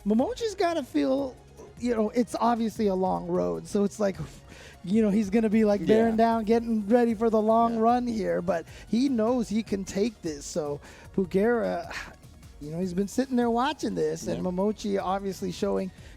Momochi's got to feel, it's obviously a long road. So it's like, he's going to be like bearing down, getting ready for the long run here. But he knows he can take this. So Pugera, he's been sitting there watching this. And Momochi obviously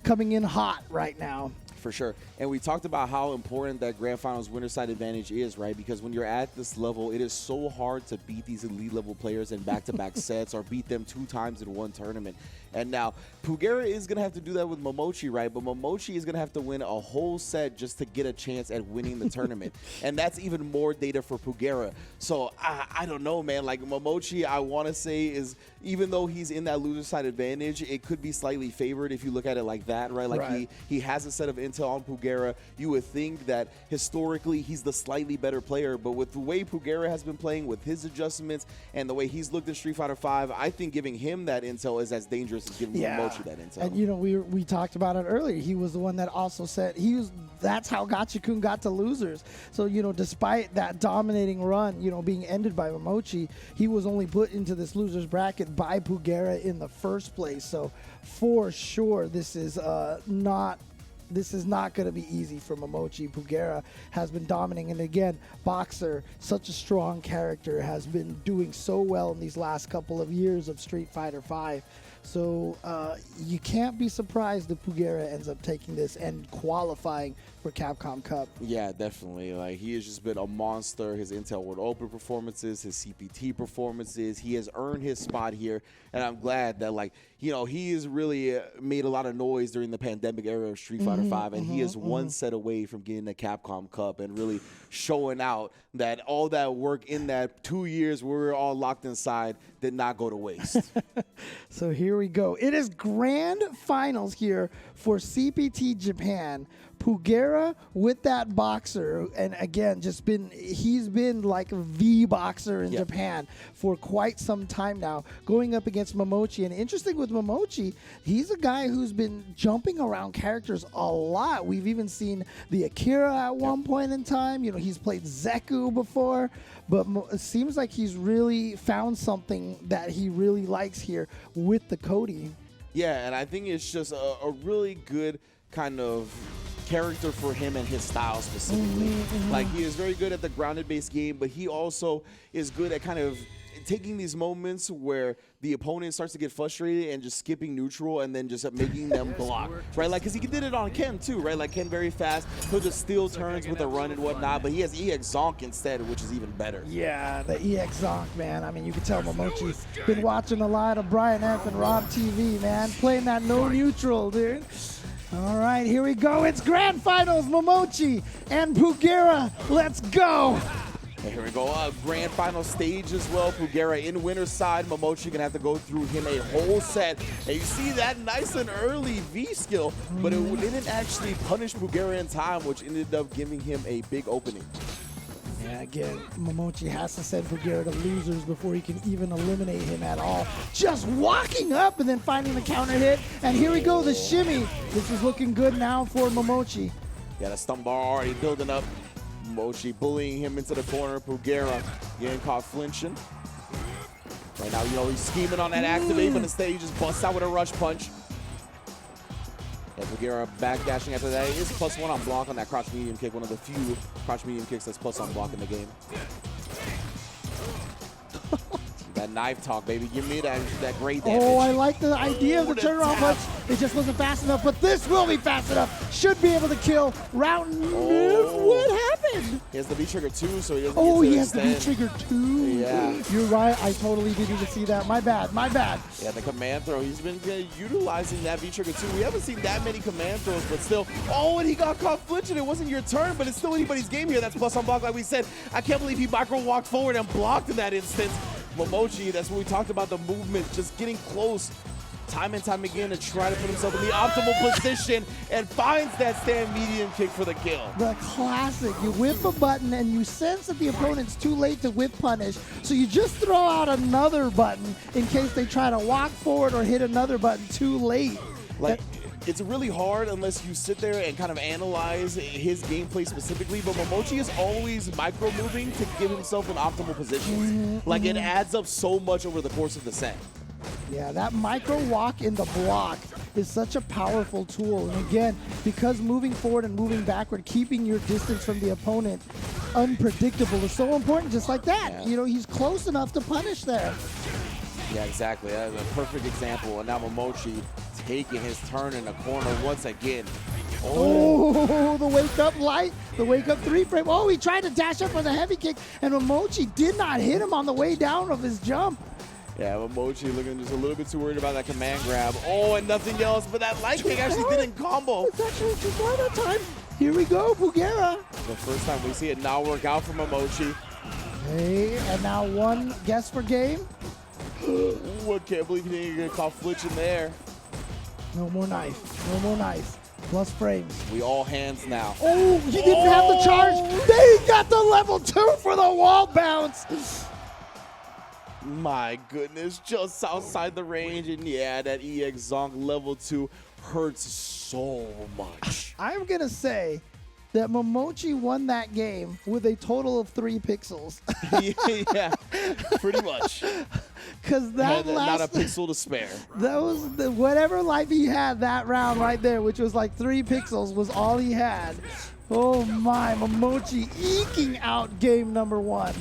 coming in hot right now. For sure. And we talked about how important that Grand Finals winner side advantage is, right? Because when you're at this level, it is so hard to beat these elite level players in back-to-back sets or beat them 2 times in one tournament. And now Pugera is going to have to do that with Momochi, right? But Momochi is going to have to win a whole set just to get a chance at winning the tournament. And that's even more data for Pugera. So I don't know, man. Like Momochi, I want to say is, even though he's in that loser side advantage, it could be slightly favored if you look at it like that, right? Like he has a set of intel on Pugera. You would think that historically he's the slightly better player, but with the way Pugera has been playing, with his adjustments and the way he's looked in Street Fighter V, I think giving him that intel is as dangerous as giving Momochi that intel. And we talked about it earlier. He was the one that also said that's how Gachikun got to losers. So despite that dominating run, being ended by Momochi, he was only put into this losers bracket by Pugera in the first place. So for sure, this is not going to be easy for Momochi. Pugera has been dominating. And again, Boxer, such a strong character, has been doing so well in these last couple of years of Street Fighter V. So you can't be surprised if Pugera ends up taking this and qualifying for Capcom Cup. Yeah, definitely. Like, he has just been a monster. His Intel World Open performances, his CPT performances, he has earned his spot here. And I'm glad that, like, he has really made a lot of noise during the pandemic era of Street Fighter V, and he is one set away from getting the Capcom Cup and really showing out that all that work in that 2 years where we were all locked inside did not go to waste. So here we go. It is grand finals here for CPT Japan. Pugera with that Boxer, and again, he's been like the Boxer in Japan for quite some time now, going up against Momochi. And interesting with Momochi, he's a guy who's been jumping around characters a lot. We've even seen the Akira at one point in time. He's played Zeku before, but it seems like he's really found something that he really likes here with the Cody. Yeah, and I think it's just a really good kind of character for him and his style specifically. Like, he is very good at the grounded based game, but he also is good at kind of taking these moments where the opponent starts to get frustrated and just skipping neutral and then just making them block, right? Like, because he did it on Ken too, right? Like, Ken very fast, he'll just steal turns with a run and whatnot, but he has EX Zonk instead, which is even better. Yeah, the EX Zonk, man. I mean, you can tell Momochi's been watching a lot of Brian F. and Rob TV, man. Playing that no neutral, dude. All right, here we go. It's grand finals, Momochi and Pugera. Let's go. And here we go, grand final stage as well. Pugera in winner's side. Momochi gonna have to go through him a whole set. And you see that nice and early V skill, but it didn't actually punish Pugera in time, which ended up giving him a big opening. Yeah, again, Momochi has to send Pugera to losers before he can even eliminate him at all. Just walking up and then finding the counter hit. And here we go, the shimmy. This is looking good now for Momochi. Yeah, the stun bar already building up. Momochi bullying him into the corner. Pugera getting caught flinching. Right now, he's scheming on that activate, but instead he just busts out with a rush punch. And Pugera backdashing after that. He is +1 on block on that crouch medium kick, one of the few crouch medium kicks that's plus on block in the game. That knife talk, baby. Give me that great damage. Oh, I like the idea of the turnaround punch. It just wasn't fast enough, but this will be fast enough. Should be able to kill. What happened? He has the V-Trigger 2, so he doesn't Oh, get to he has the extend. V-Trigger 2. Yeah. You're right. I totally didn't even see that. My bad. Yeah, the command throw. He's been utilizing that V-Trigger 2. We haven't seen that many command throws, but still. Oh, and he got caught flinching. It wasn't your turn, but it's still anybody's game here. That's plus on block, like we said. I can't believe he micro walked forward and blocked in that instance. Momochi, that's what we talked about, the movement, just getting close time and time again to try to put himself in the optimal position and finds that stand medium kick for the kill. The classic. You whip a button and you sense that the opponent's too late to whip punish, so you just throw out another button in case they try to walk forward or hit another button too late. Like, it's really hard unless you sit there and kind of analyze his gameplay specifically, but Momochi is always micro-moving to give himself in optimal positions. Like, it adds up so much over the course of the set. Yeah, that micro walk in the block is such a powerful tool. And again, because moving forward and moving backward, keeping your distance from the opponent unpredictable is so important, just like that. Yeah. You know, he's close enough to punish there. Yeah, exactly. That's a perfect example. And now Momochi taking his turn in the corner once again. Oh, the wake up light, the wake up 3-frame. Oh, he tried to dash up for the heavy kick, and Momochi did not hit him on the way down of his jump. Yeah, Momochi looking just a little bit too worried about that command grab. Oh, and nothing else, but that light kick actually didn't combo. It's actually too far that time. Here we go, Pugera. The first time we see it now work out for Momochi. Hey, and now one guess for game. Ooh, I can't believe he didn't get caught flinching there. No more knife. No more knife. Plus frames. We all hands now. Oh, he didn't have the charge. They got the level 2 for the wall bounce. My goodness, just outside the range. And yeah, that EX Zonk level 2 hurts so much. I'm going to say that Momochi won that game with a total of 3 pixels. Yeah, pretty much. Because that not a pixel to spare. That was whatever life he had that round right there, which was like 3 pixels, was all he had. Oh my, Momochi eking out game number 1.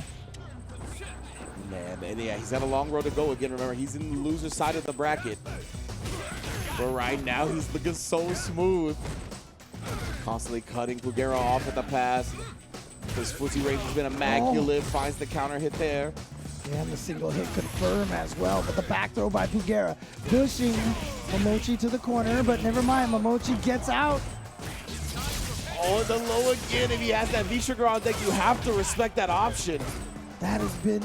Man, and yeah, he's got a long road to go again. Remember, he's in the loser side of the bracket. But right now, he's looking so smooth. Constantly cutting Pugera off at the pass. His footsie range has been immaculate. Finds the counter hit there. And the single hit confirm as well. But the back throw by Pugera pushing Momochi to the corner. But never mind, Momochi gets out. Oh, the low again. If he has that V-trigger on deck, you have to respect that option. That has been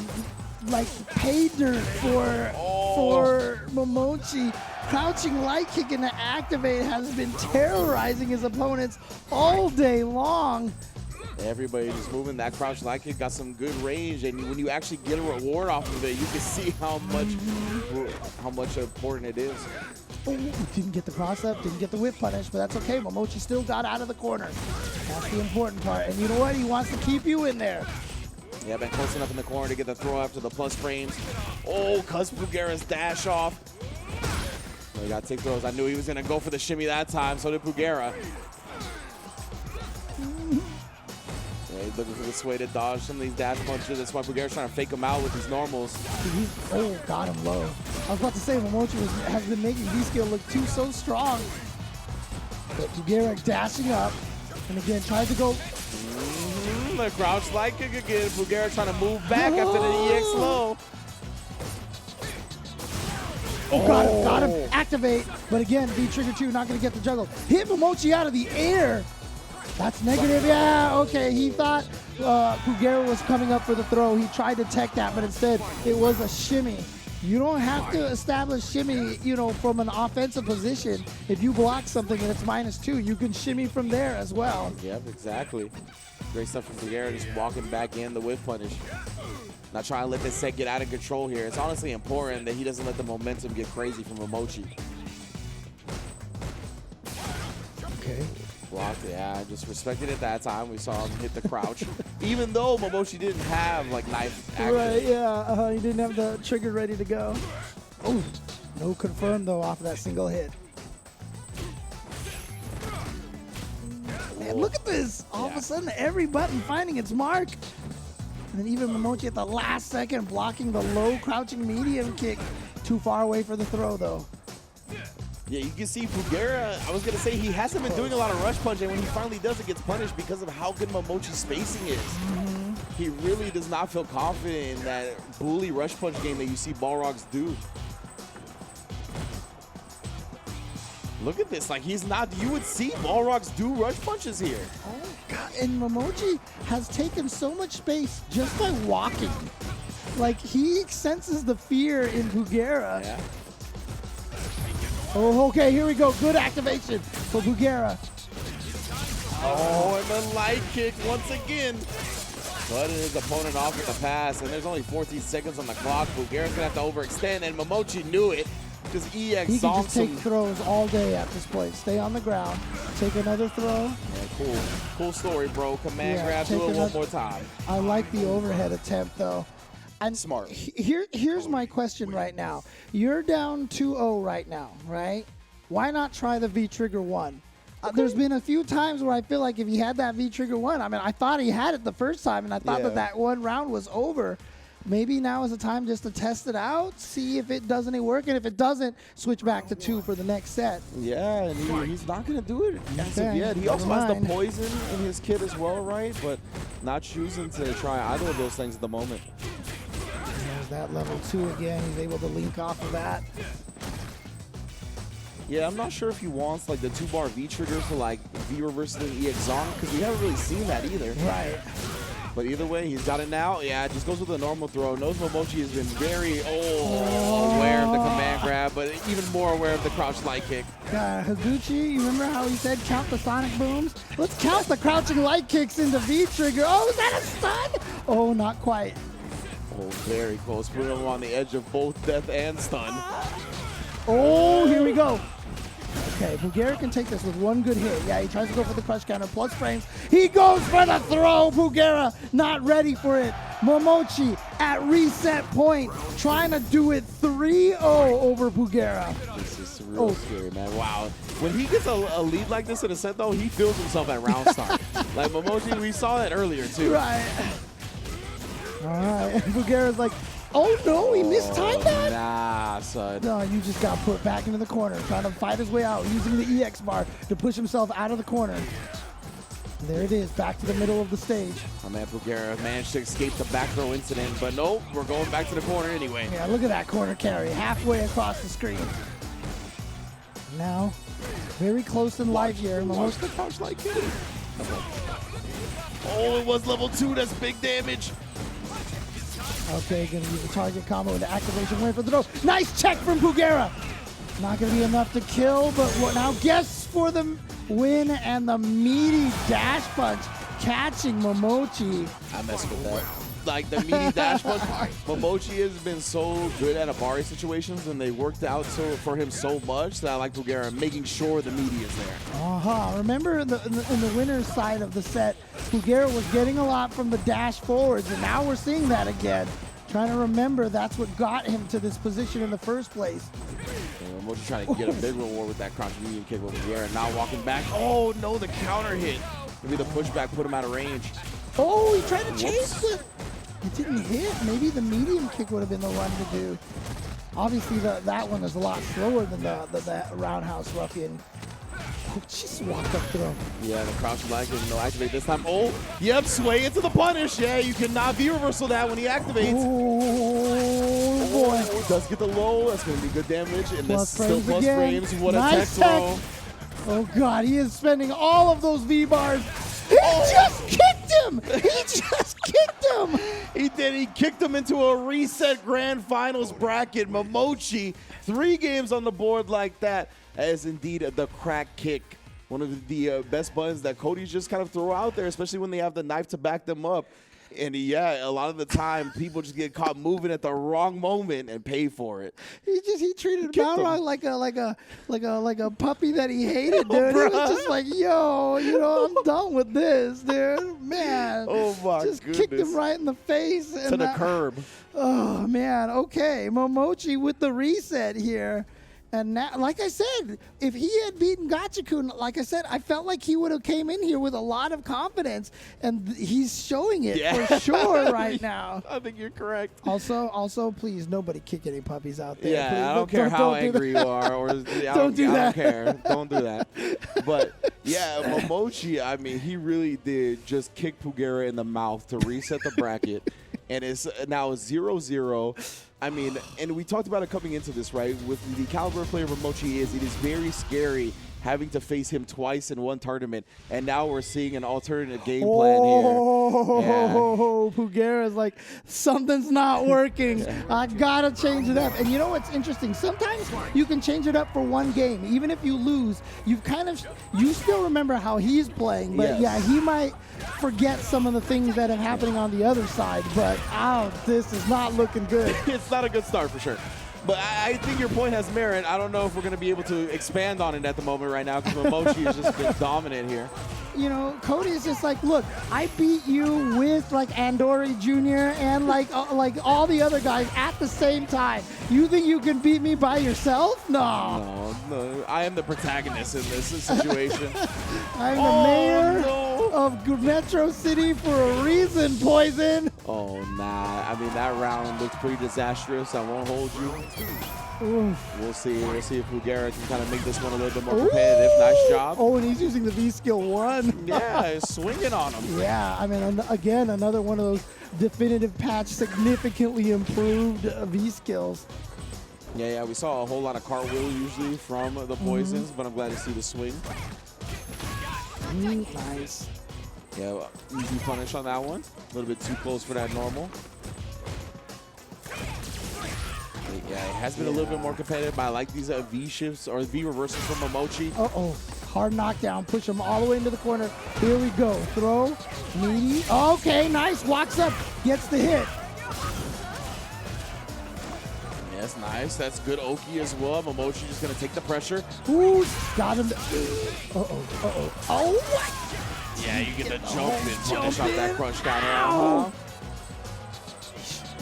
like pay dirt for Momochi. Crouching light kick into activate has been terrorizing his opponents all day long. Everybody just moving. That crouch light kick got some good range, and when you actually get a reward off of it, you can see how much important it is. Oh, didn't get the cross up, didn't get the whip punish, but that's okay. Momochi still got out of the corner. That's the important part. And you know what? He wants to keep you in there. Yeah, been close enough in the corner to get the throw after the plus frames. Oh, cuz Pugera's dash off. Oh, he got to take throws. I knew he was going to go for the shimmy that time. So did Pugera. Yeah, he's looking for the sway to dodge some of these dash punches. That's why Pugera's trying to fake him out with his normals. Got him low. I was about to say, Momochi has been making V-Skill look so strong. But Pugera dashing up. And again, tries to go. The crouch light kick again. Pugera trying to move back after the EX low. Got him. Activate. But again, V-Trigger 2 not going to get the juggle. Hit Momochi out of the air. That's negative. Yeah, okay. He thought Pugera was coming up for the throw. He tried to tech that, but instead it was a shimmy. You don't have to establish shimmy, from an offensive position. If you block something and it's -2, you can shimmy from there as well. Yep, exactly. Great stuff from Pugera, just walking back in the whiff punish. Not trying to let this set get out of control here. It's honestly important that he doesn't let the momentum get crazy from Momochi. Okay. Blocked, yeah, just respected it that time. We saw him hit the crouch. Even though Momochi didn't have, knife action. Right, yeah. He didn't have the trigger ready to go. Oh, no confirm, though, off of that single hit. Man, look at this. All of a sudden, every button finding its mark. And then even Momochi at the last second blocking the low crouching medium kick. Too far away for the throw, though. Yeah, you can see Pugera, I was going to say, he hasn't been doing a lot of rush punching. When he finally does, it gets punished because of how good Momochi's spacing is. He really does not feel confident in that bully rush punch game that you see Balrogs do. Look at this, he's not, you would see Balrogs do rush punches here. Oh, God, and Momochi has taken so much space just by walking. He senses the fear in Pugera. Yeah. Oh, okay, here we go. Good activation for Pugera. Oh, and the light kick once again. Cutting his opponent off with the pass, and there's only 14 seconds on the clock. Pugera's going to have to overextend, and Momochi knew it. Just EX He can zonks just take him. throws all day at this point. Stay on the ground. Take another throw. Yeah, cool. Cool story, bro. Command grab, do it one more time. I like the overhead attempt, though. And Smart. Here's my question right now. You're down 2-0 right now, right? why not try the V-Trigger 1? There's been a few times where I feel like if he had that V-Trigger 1, I mean, I thought he had it the first time, and I thought that one round was over. Maybe now is the time just to test it out, see if it does any work, and if it doesn't, switch back to 2 for the next set. Yeah, and he's not going to do it as of yet. He also has the poison in his kit as well, right? But not choosing to try either of those things at the moment. There's that level 2 again. He's able to link off of that. Yeah, I'm not sure if he wants like the 2-bar V trigger for like V reversal and EX on, because we haven't really seen that either. Right. But either way, he's got it now. Yeah, it just goes with a normal throw. Knows Momochi has been very aware of the command grab, but even more aware of the crouch light kick. Higuchi, you remember how he said count the sonic booms? Let's count the crouching light kicks into V-trigger. Oh, is that a stun? Oh, not quite. Oh, very close. Putting him on the edge of both death and stun. Oh, here we go. Okay, Pugera can take this with one good hit. Yeah, he tries to go for the crush counter, plus frames. He goes for the throw. Pugera not ready for it. Momochi at reset point, trying to do it 3-0 over Pugera. This is real scary, man. Wow. When he gets a lead like this in a set, though, he feels himself at round start. Like Momochi, we saw that earlier, too. Right. All right, and Pugera's like, oh no, he mistimed that? Nah, son. No, you just got put back into the corner, trying to fight his way out, using the EX bar to push himself out of the corner. And there it is, back to the middle of the stage. My man Pugera managed to escape the back throw incident, but nope, we're going back to the corner anyway. Yeah, look at that corner carry, halfway across the screen. Now, very close in life here. Watch the crouch like it. Oh, it was level 2, that's big damage. Okay, gonna use the target combo into activation, waiting for the throw. Nice check from Pugera. Not gonna be enough to kill, but what now? Guess for the win and the meaty dash punch, catching Momochi. I messed with that. Like the meaty dash punch. Momochi has been so good at Abari situations, and they worked out for him so much that I like Pugera making sure the meaty is there. Remember in the winner's side of the set, Pugera was getting a lot from the dash forwards, and now we're seeing that again. Trying to remember that's what got him to this position in the first place. And Momochi trying to get a big reward with that crouch medium kick with Pugera, now walking back. Oh no, the counter hit. Maybe the pushback put him out of range. Oh, he tried to chase it. It didn't hit. Maybe the medium kick would have been the one to do. Obviously, that one is a lot slower than the roundhouse ruffian. Oh, just walked up throw. Yeah, the crouch light kick, no activate this time. Oh, yep, sway into the punish. Yeah, you cannot V-reversal that when he activates. Oh, boy. Oh, does get the low. That's going to be good damage. And Plus this still plus again. frames. What Nice a tech throw. Oh, God, he is spending all of those V-bars. He just kicked him! He just kicked him! He did. He kicked him into a reset grand finals bracket. Momochi, 3 games on the board like that. That is indeed the crack kick. One of the best buttons that Cody's just kind of throw out there, especially when they have the knife to back them up. And yeah, a lot of the time, people just get caught moving at the wrong moment and pay for it. He treated Balrog like a puppy that he hated, dude. He was just like, yo, I'm done with this, dude. Man. Oh my just goodness. Kicked him right in the face. To the curb. Oh man. Okay, Momochi with the reset here. And now, like I said, if he had beaten Gachikun, like I said, I felt like he would have came in here with a lot of confidence, and he's showing it for sure right now. I think you're correct. Also, please, nobody kick any puppies out there. Yeah, please. I don't care how angry you are, or Don't do that. I don't care. Don't do that. But yeah, Momochi, I mean, he really did just kick Pugera in the mouth to reset the bracket, and it's now 0-0. I mean, and we talked about it coming into this, right? With the caliber of player Momochi is, it is very scary having to face him twice in one tournament, and now we're seeing an alternate game plan here. Oh, Pugera is like, something's not working. I gotta change it up. And you know what's interesting? Sometimes you can change it up for one game. Even if you lose, you still remember how he's playing. But yeah, he might forget some of the things that are happening on the other side. But this is not looking good. It's not a good start for sure. But I think your point has merit. I don't know if we're going to be able to expand on it at the moment right now because Momochi has just been dominant here. you know, Cody is just like, look, I beat you with like Andori Jr. and like all the other guys at the same time. You think you can beat me by yourself? No. No. I am the protagonist in this situation. I'm the mayor of Metro City for a reason, Poison. Oh, nah. I mean, that round looks pretty disastrous. I won't hold you. Oof. We'll see. We'll see if Pugera can kind of make this one a little bit more competitive. Nice job. Oh, and he's using the V skill 1. Yeah, he's swinging on him. Yeah, I mean, again, another one of those definitive patch, significantly improved V skills. Yeah, we saw a whole lot of cartwheel usually from the Poisons, but I'm glad to see the swing. Nice. Yeah, easy punish on that one. A little bit too close for that normal. Yeah, it has been a little bit more competitive, but I like these V shifts or V reversals from Momochi. Uh-oh. Hard knockdown. Push him all the way into the corner. Here we go. Throw. Meaty. Okay, nice. Walks up. Gets the hit. Yes, nice. That's good Oki as well. Momochi just going to take the pressure. Ooh, got him. Uh-oh. Oh, what? Yeah, you get the jump in. Punish off that crunch counter.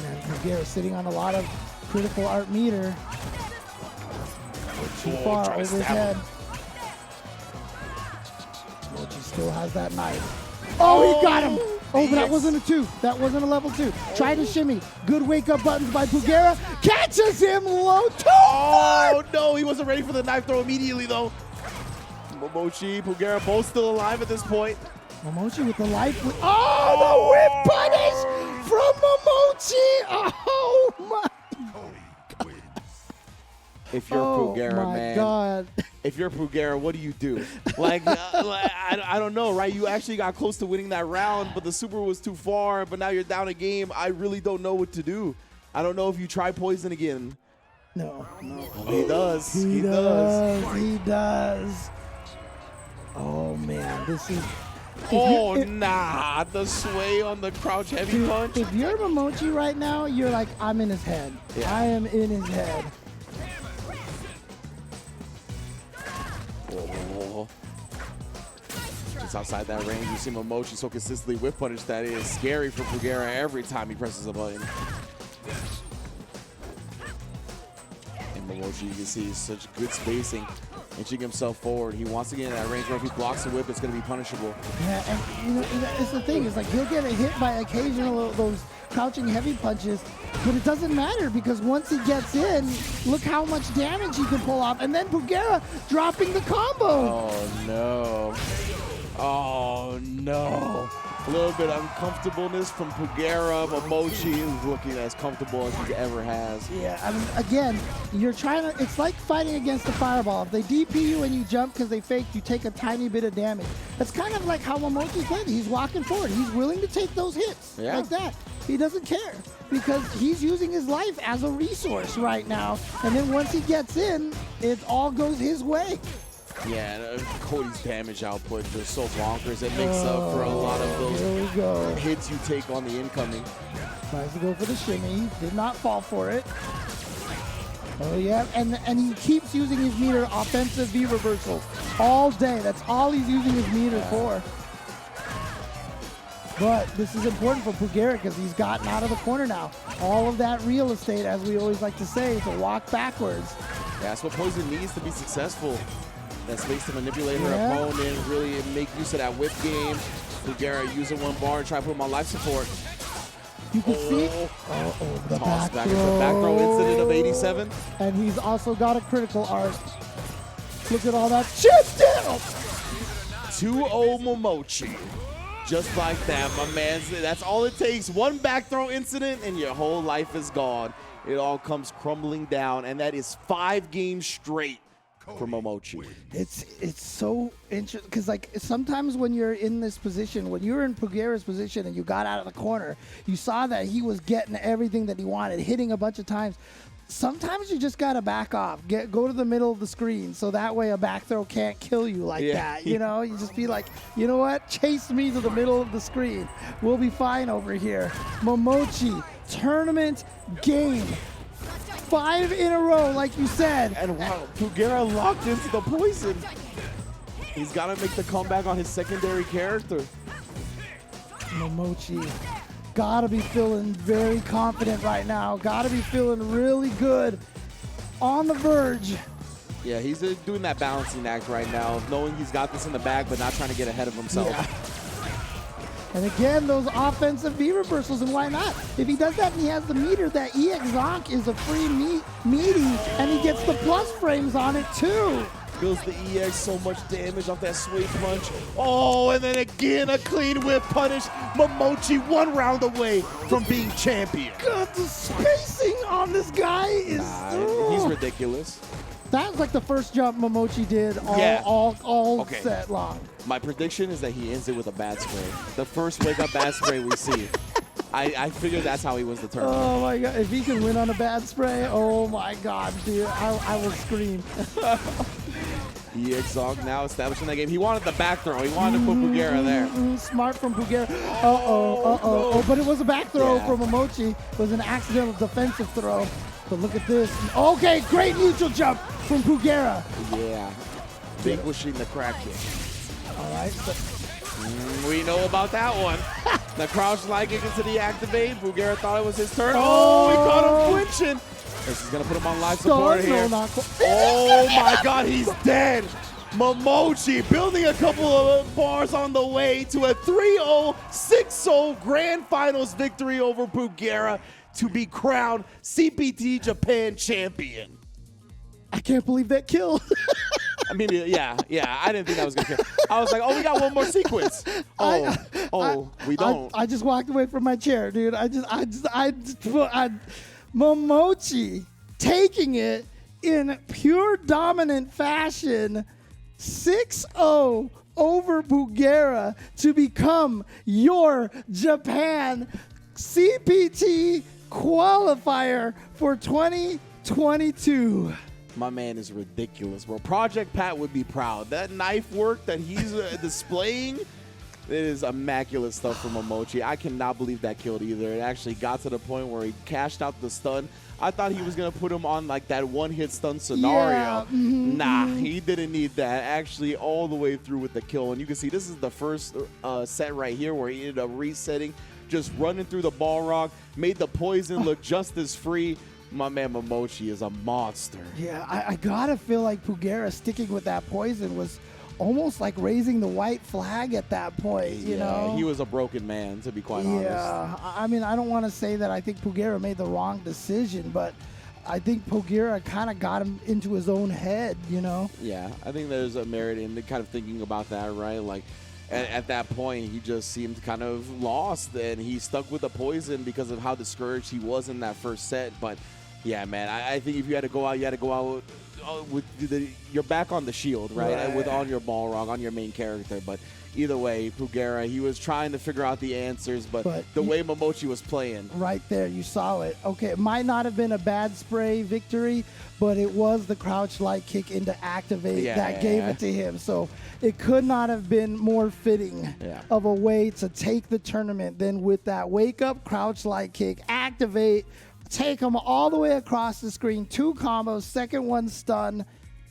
Man, Pugera sitting on a lot of critical art meter. Too far over his head. Mochi still has that knife. Oh, he got him! Oh, but that wasn't a 2. That wasn't a level 2. Try to shimmy. Good wake-up buttons by Pugera. Catches him low. Oh, no, he wasn't ready for the knife throw immediately, though. Momochi, Pugera, both still alive at this point. Momochi with the life. Oh, the whip punish from Momochi. Oh, my. If you're Pugera, man. God. If you're Pugera, what do you do? Like, I don't know, right? You actually got close to winning that round, but the super was too far, but now you're down a game. I really don't know what to do. I don't know if you try Poison again. No. Oh, he does. He does. Oh, man. This is... Nah. The sway on the crouch heavy punch. If you're Momochi right now, you're like, I'm in his head. Yeah. I am in his head. Just outside that range, you see Momochi so consistently whip punish that it is scary for Pugera every time he presses a button. And Momochi, you can see such good spacing, inching himself forward. He wants to get in that range where if he blocks the whip, it's going to be punishable. Yeah, and you know, it's the thing. It's like he'll get a hit by occasional those crouching heavy punches, but it doesn't matter because once he gets in, look how much damage he can pull off. And then Pugera dropping the combo. Oh, no. Oh, no. A little bit of uncomfortableness from Pugera. Momochi is looking as comfortable as he ever has. Yeah, I mean, again, you're trying to, it's like fighting against the fireball. If they DP you and you jump because they faked, you take a tiny bit of damage. That's kind of like how Momochi's playing. He's walking forward. He's willing to take those hits like that. He doesn't care because he's using his life as a resource right now. And then once he gets in, it all goes his way. Yeah, Cody's damage output is so bonkers. It makes up for a lot of those hits you take on the incoming. Tries to go for the shimmy. Did not fall for it. Oh, yeah. And he keeps using his meter offensive V reversal all day. That's all he's using his meter for. But this is important for Pugera because he's gotten out of the corner now. All of that real estate, as we always like to say, to walk backwards. Yeah, that's what Poison needs to be successful. That space to manipulate her opponent, really make use of that whip game. Pugera using one bar and try to put him on life support. You can see the toss back throw incident of 87. And he's also got a critical art. Look at all that shit down. 2-0 Momochi. Just like that, my man. That's all it takes. One back throw incident and your whole life is gone. It all comes crumbling down, and that is 5 games straight for Momochi. It's so interesting because like sometimes when you're in this position, when you're in Pugera's position and you got out of the corner, you saw that he was getting everything that he wanted, hitting a bunch of times. Sometimes you just gotta back off, go to the middle of the screen, so that way a back throw can't kill you like that. You know, you just be like, you know what? Chase me to the middle of the screen. We'll be fine over here. Momochi, tournament game. 5 in a row, like you said. And wow, Pugera locked into the poison. He's got to make the comeback on his secondary character. Momochi gotta be feeling very confident right now. Gotta be feeling really good. On the verge. Yeah, he's doing that balancing act right now, of knowing he's got this in the bag, but not trying to get ahead of himself. Yeah. And again, those offensive V reversals, and why not? If he does that and he has the meter, that EX Zonk is a free meaty, and he gets the plus frames on it too. Deals the EX so much damage off that sway punch. Oh, and then again a clean whip punish. Momochi 1 round away from being champion. God, the spacing on this guy is... He's ridiculous. That's like the first jump Momochi did all set long. My prediction is that he ends it with a bad spray. The first wake up bad spray we see. I figure that's how he wins the tournament. Oh my God, if he can win on a bad spray, oh my God, dude, I will scream. EX Zonk now establishing that game. He wanted the back throw. He wanted to put Pugera there. Smart from Pugera. Oh, but it was a back throw from Momochi. It was an accidental defensive throw. But look at this. Okay, great neutral jump from Pugera. Yeah, vanquishing the crack kick. All right. We know about that one. The crouch slide kick into the activate. Pugera thought it was his turn. Oh, he caught him flinching. This is going to put him on life support here. Oh my God, he's dead. Momochi building a couple of bars on the way to a 3-0, 6-0 grand finals victory over Pugera to be crowned CPT Japan champion. I can't believe that kill. I mean, yeah. I didn't think that was going to kill. I was like, oh, we got one more sequence. We don't. I just walked away from my chair, dude. Momochi taking it in pure dominant fashion, 6-0 over Pugera to become your Japan CPT qualifier for 2022. My man is ridiculous, bro. Project Pat would be proud. That knife work that he's displaying, it is immaculate stuff from Momochi. I cannot believe that killed either. It actually got to the point where he cashed out the stun. I thought he was going to put him on like that one-hit stun scenario. Yeah, nah, he didn't need that. Actually, all the way through with the kill. And you can see this is the first set right here where he ended up resetting, just running through the Balrog, made the poison look just as free. My man Momochi is a monster. Yeah, I gotta feel like Pugera sticking with that poison was almost like raising the white flag at that point, you know? He was a broken man, to be quite honest. Yeah, I mean, I don't want to say that I think Pugera made the wrong decision, but I think Pugera kind of got him into his own head, you know? Yeah, I think there's a merit in kind of thinking about that, right? Like, at that point, he just seemed kind of lost, and he stuck with the poison because of how discouraged he was in that first set. But yeah, man, I think if you had to go out, you had to go out with you're back on the shield, right? With on your Balrog, on your main character. But either way, Pugera, he was trying to figure out the answers, but the way Momochi was playing. Right there, you saw it. Okay, it might not have been a bad spray victory, but it was the crouch light kick into activate that gave it to him. So it could not have been more fitting of a way to take the tournament than with that wake up crouch light kick, activate, take him all the way across the screen, 2 combos, second one stun.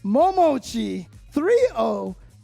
Momochi 3-0